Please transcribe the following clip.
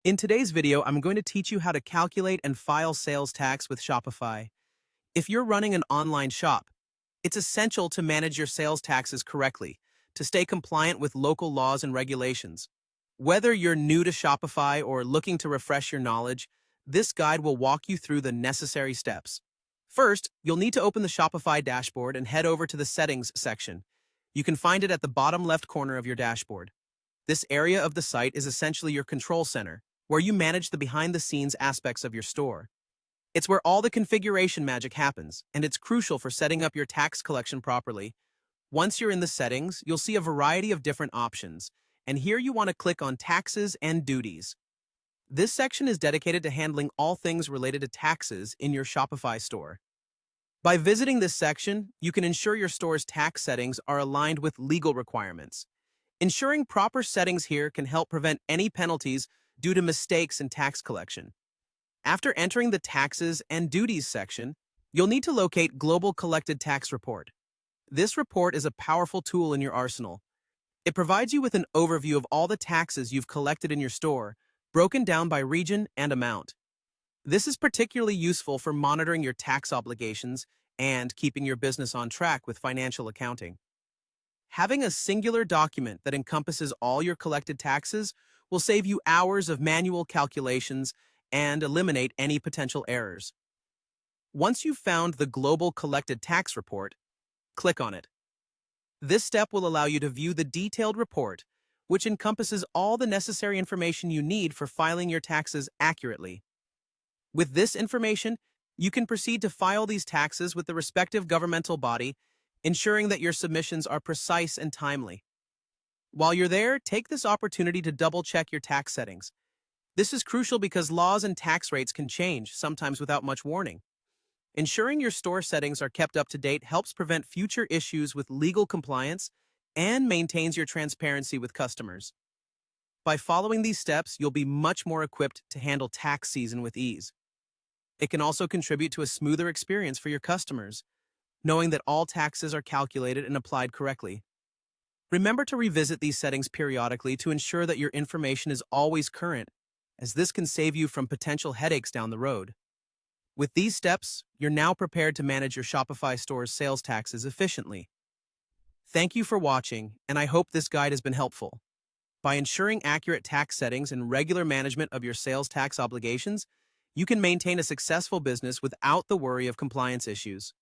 In today's video, I'm going to teach you how to calculate and file sales tax with Shopify. If you're running an online shop, it's essential to manage your sales taxes correctly to stay compliant with local laws and regulations. Whether you're new to Shopify or looking to refresh your knowledge, this guide will walk you through the necessary steps. First, you'll need to open the Shopify dashboard and head over to the Settings section. You can find it at the bottom left corner of your dashboard. This area of the site is essentially your control center, where you manage the behind-the-scenes aspects of your store. It's where all the configuration magic happens, and it's crucial for setting up your tax collection properly. Once you're in the settings, you'll see a variety of different options, and here you want to click on Taxes and Duties. This section is dedicated to handling all things related to taxes in your Shopify store. By visiting this section, you can ensure your store's tax settings are aligned with legal requirements. Ensuring proper settings here can help prevent any penalties due to mistakes in tax collection. After entering the Taxes and Duties section, you'll need to locate Global Collected Tax Report. This report is a powerful tool in your arsenal. It provides you with an overview of all the taxes you've collected in your store, broken down by region and amount. This is particularly useful for monitoring your tax obligations and keeping your business on track with financial accounting. Having a singular document that encompasses all your collected taxes will save you hours of manual calculations and eliminate any potential errors. Once you've found the Global Collected Tax Report, click on it. This step will allow you to view the detailed report, which encompasses all the necessary information you need for filing your taxes accurately. With this information, you can proceed to file these taxes with the respective governmental body, ensuring that your submissions are precise and timely. While you're there, take this opportunity to double-check your tax settings. This is crucial because laws and tax rates can change, sometimes without much warning. Ensuring your store settings are kept up to date helps prevent future issues with legal compliance and maintains your transparency with customers. By following these steps, you'll be much more equipped to handle tax season with ease. It can also contribute to a smoother experience for your customers, knowing that all taxes are calculated and applied correctly. Remember to revisit these settings periodically to ensure that your information is always current, as this can save you from potential headaches down the road. With these steps, you're now prepared to manage your Shopify store's sales taxes efficiently. Thank you for watching, and I hope this guide has been helpful. By ensuring accurate tax settings and regular management of your sales tax obligations, you can maintain a successful business without the worry of compliance issues.